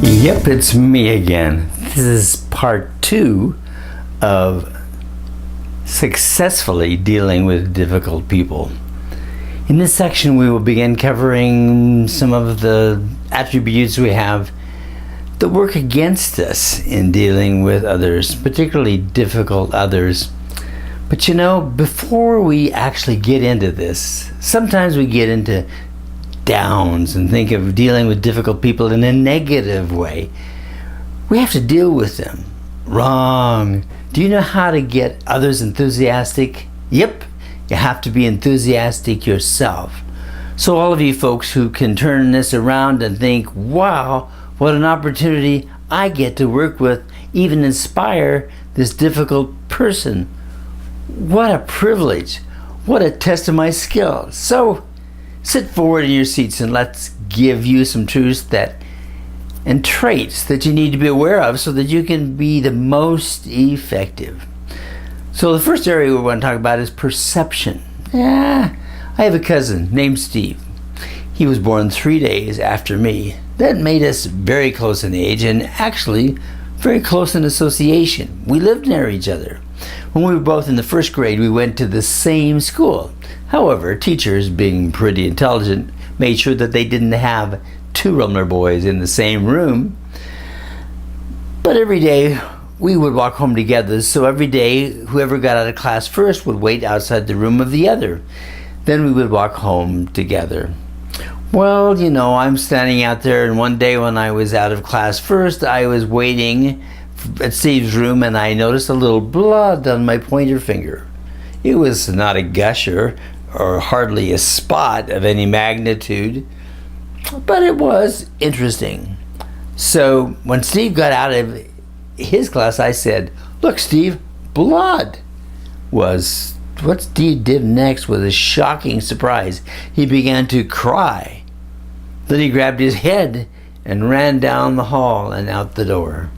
Yep, it's me again. This is part 2 of successfully dealing with difficult people. In this section, we will begin covering some of the attributes we have that work against us in dealing with others, particularly difficult others. But you know, before we actually get into this, sometimes we get into downs and think of dealing with difficult people in a negative way. We have to deal with them. Wrong. Do you know how to get others enthusiastic? Yep, you have to be enthusiastic yourself. So all of you folks who can turn this around and think, wow, what an opportunity I get to work with, even inspire this difficult person. What a privilege. What a test of my skill. So sit forward in your seats and let's give you some truths and traits that you need to be aware of so that you can be the most effective. So the first area we want to talk about is perception. I have a cousin named Steve. He was born 3 days after me. That made us very close in age and actually very close in association. We lived near each other. When we were both in the first grade, we went to the same school. However, teachers, being pretty intelligent, made sure that they didn't have two Rumler boys in the same room. But every day, we would walk home together, so every day, whoever got out of class first would wait outside the room of the other. Then we would walk home together. Well, you know, I'm standing out there, and one day when I was out of class first, I was waiting at Steve's room, and I noticed a little blood on my pointer finger. It was not a gusher, or hardly a spot of any magnitude, but it was interesting. So when Steve got out of his class, I said, "Look, Steve, blood." What Steve did next was a shocking surprise. He began to cry. Then he grabbed his head and ran down the hall and out the door.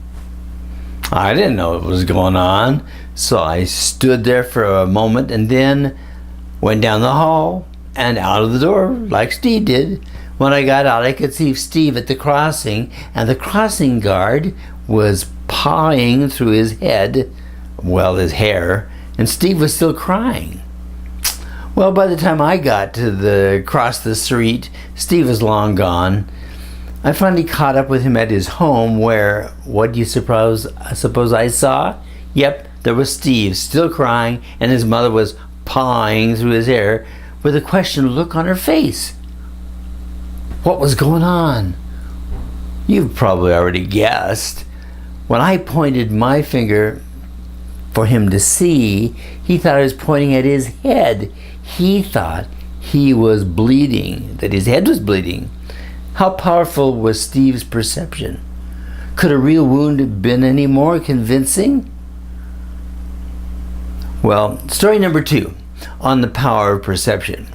I didn't know what was going on, so I stood there for a moment and then went down the hall and out of the door like Steve did. When I got out, I could see Steve at the crossing, and the crossing guard was pawing through his head, his hair, and Steve was still crying. Well, by the time I got to across the street, Steve was long gone. I finally caught up with him at his home where, what do you suppose I saw? Yep, there was Steve still crying, and his mother was pawing through his hair with a questioned look on her face. What was going on? You've probably already guessed. When I pointed my finger for him to see, he thought I was pointing at his head. He thought he was bleeding, that his head was bleeding. How powerful was Steve's perception? Could a real wound have been any more convincing? Well, story number 2 on the power of perception.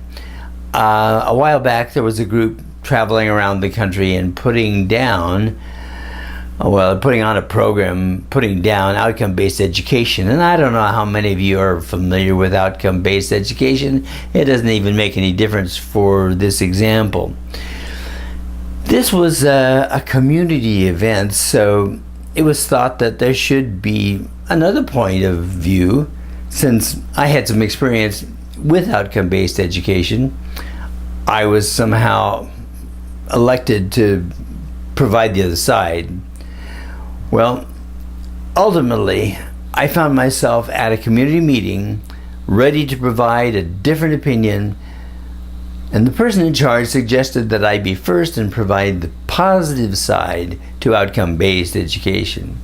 A while back, there was a group traveling around the country and putting on a program, putting down outcome-based education. And I don't know how many of you are familiar with outcome-based education. It doesn't even make any difference for this example. This was a community event, so it was thought that there should be another point of view. Since I had some experience with outcome-based education, I was somehow elected to provide the other side. Well, ultimately, I found myself at a community meeting ready to provide a different opinion, and the person in charge suggested that I be first and provide the positive side to outcome-based education.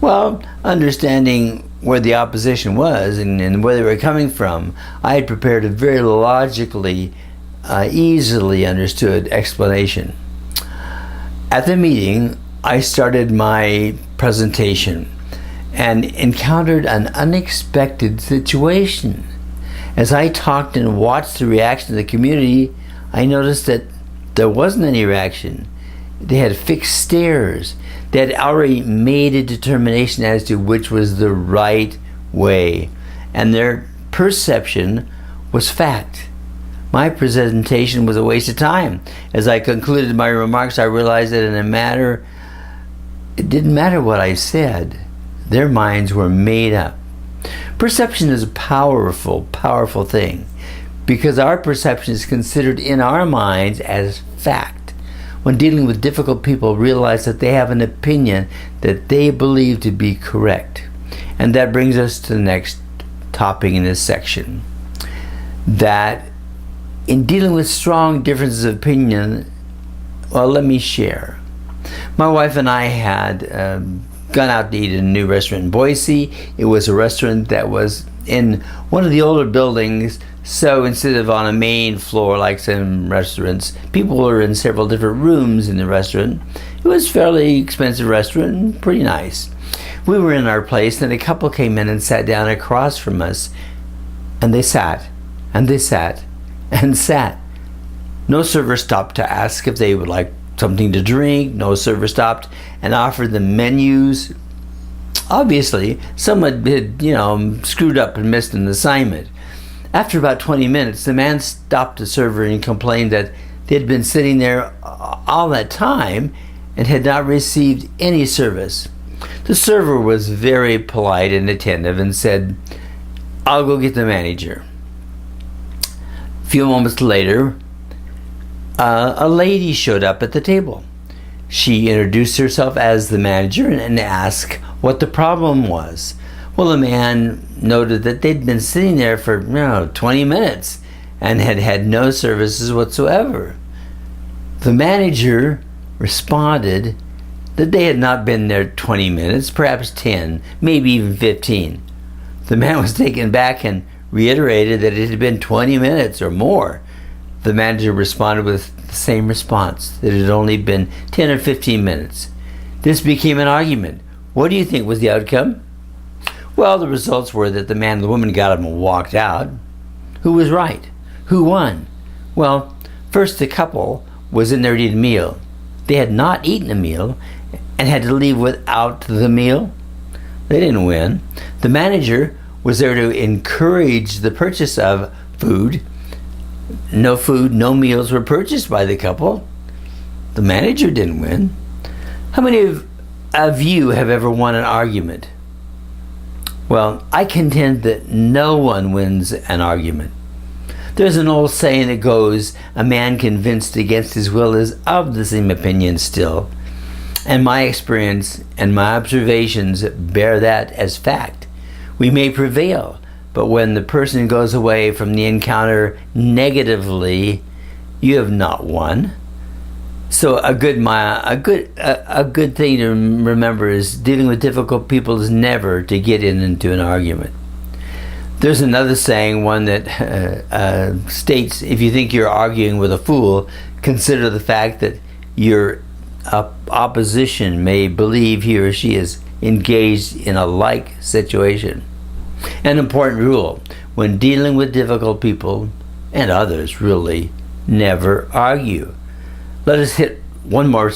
Well, understanding where the opposition was and where they were coming from, I had prepared a very logically, easily understood explanation. At the meeting, I started my presentation and encountered an unexpected situation. As I talked and watched the reaction of the community, I noticed that there wasn't any reaction. They had fixed stares. They had already made a determination as to which was the right way, and their perception was fact. My presentation was a waste of time. As I concluded my remarks, I realized that in a matter It didn't matter what I said. Their minds were made up. Perception is a powerful, powerful thing because our perception is considered in our minds as fact. When dealing with difficult people, realize that they have an opinion that they believe to be correct. And that brings us to the next topic in this section. That in dealing with strong differences of opinion, well, let me share. My wife and I had gone out to eat in a new restaurant in Boise. It was a restaurant that was in one of the older buildings, so instead of on a main floor like some restaurants, people were in several different rooms in the restaurant. It was a fairly expensive restaurant and pretty nice. We were in our place and a couple came in and sat down across from us, and they sat and they sat and sat. No server stopped to ask if they would like something to drink. No server stopped and offered them menus. Obviously, someone had, screwed up and missed an assignment. After about 20 minutes, the man stopped the server and complained that they had been sitting there all that time and had not received any service. The server was very polite and attentive and said, "I'll go get the manager." A few moments later, a lady showed up at the table. She introduced herself as the manager and asked what the problem was. Well, the man noted that they'd been sitting there for 20 minutes and had had no services whatsoever. The manager responded that they had not been there 20 minutes, perhaps 10, maybe even 15. The man was taken back and reiterated that it had been 20 minutes or more. The manager responded with the same response, that it had only been 10 or 15 minutes. This became an argument. What do you think was the outcome? Well, the results were that the man and the woman got up and walked out. Who was right? Who won? Well, first the couple was in there to eat a meal. They had not eaten a meal and had to leave without the meal. They didn't win. The manager was there to encourage the purchase of food. No food, no meals were purchased by the couple. The manager didn't win. How many of you have ever won an argument? Well, I contend that no one wins an argument. There's an old saying that goes, "A man convinced against his will is of the same opinion still." And my experience and my observations bear that as fact. We may prevail, but when the person goes away from the encounter negatively, you have not won. So a good thing to remember is dealing with difficult people is never to get into an argument. There's another saying, one that states, if you think you're arguing with a fool, consider the fact that your opposition may believe he or she is engaged in a like situation. An important rule, when dealing with difficult people, and others really, never argue. Let us hit one more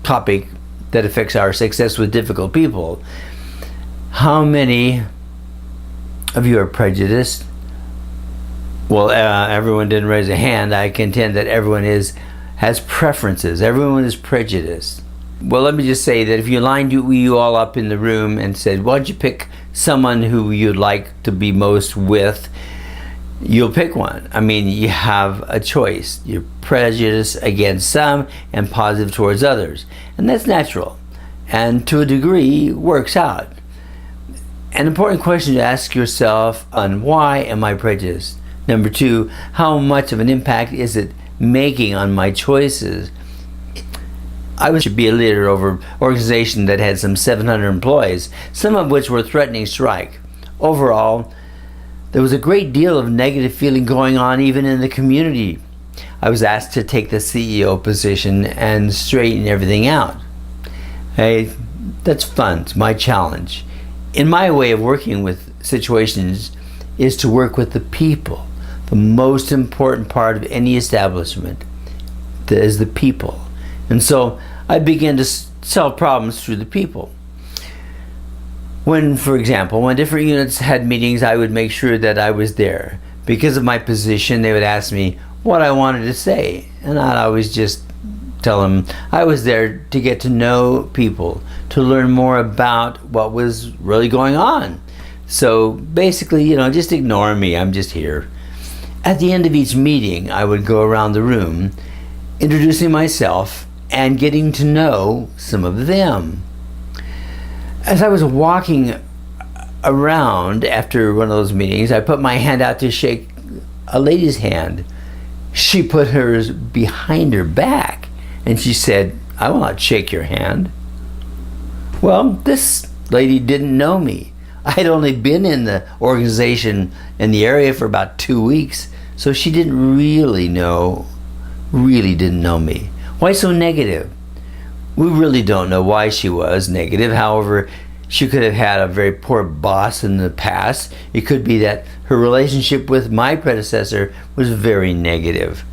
topic that affects our success with difficult people. How many of you are prejudiced? Well, everyone didn't raise a hand. I contend that everyone has preferences. Everyone is prejudiced. Well, let me just say that if you lined you all up in the room and said, why don't you pick someone who you'd like to be most with, you'll pick one. I mean, you have a choice. You're prejudiced against some and positive towards others. And that's natural. And to a degree, works out. An important question to ask yourself on why am I prejudiced? Number two, how much of an impact is it making on my choices? I should be a leader over an organization that had some 700 employees, some of which were threatening strike. Overall, there was a great deal of negative feeling going on even in the community. I was asked to take the CEO position and straighten everything out. Hey, that's fun. It's my challenge. In my way of working with situations is to work with the people. The most important part of any establishment is the people. And so I began to solve problems through the people. For example, when different units had meetings, I would make sure that I was there. Because of my position, they would ask me what I wanted to say, and I'd always just tell them I was there to get to know people, to learn more about what was really going on. So basically, just ignore me. I'm just here. At the end of each meeting, I would go around the room, introducing myself and getting to know some of them. As I was walking around after one of those meetings, I put my hand out to shake a lady's hand. She put hers behind her back and she said, "I will not shake your hand." Well, this lady didn't know me. I had only been in the organization in the area for about 2 weeks, so she really didn't know me. Why so negative? We really don't know why she was negative. However, she could have had a very poor boss in the past. It could be that her relationship with my predecessor was very negative.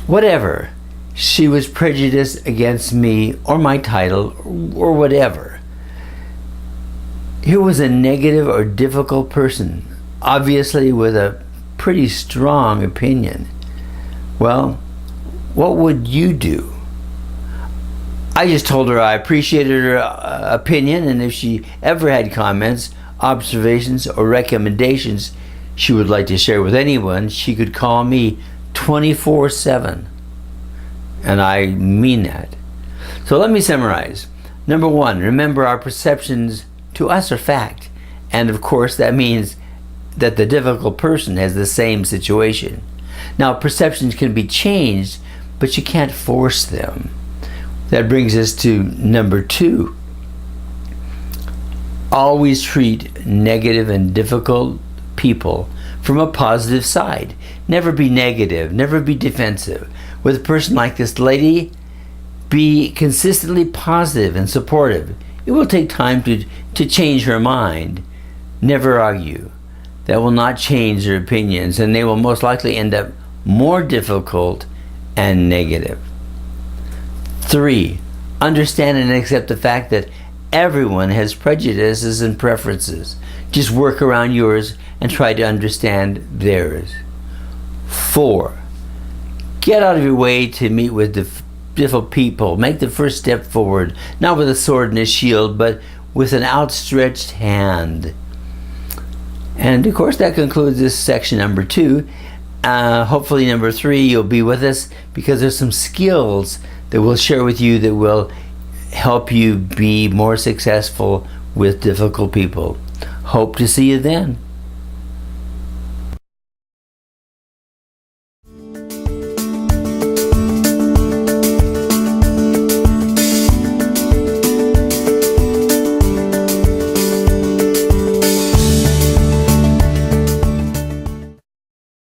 Whatever. She was prejudiced against me or my title or whatever. Here was a negative or difficult person, obviously with a pretty strong opinion. Well, what would you do? I just told her I appreciated her opinion, and if she ever had comments, observations, or recommendations she would like to share with anyone, she could call me 24/7. And I mean that. So let me summarize. Number one, remember our perceptions to us are fact. And of course, that means that the difficult person has the same situation. Now, perceptions can be changed, but you can't force them. That brings us to number two. Always treat negative and difficult people from a positive side. Never be negative, never be defensive. With a person like this lady, be consistently positive and supportive. It will take time to change her mind. Never argue. That will not change their opinions, and they will most likely end up more difficult and negative. 3, understand and accept the fact that everyone has prejudices and preferences. Just work around yours and try to understand theirs. 4, get out of your way to meet with difficult people. Make the first step forward, not with a sword and a shield, but with an outstretched hand. And of course, that concludes this section number 2. Hopefully number 3, you'll be with us because there's some skills that we'll share with you that will help you be more successful with difficult people. Hope to see you then.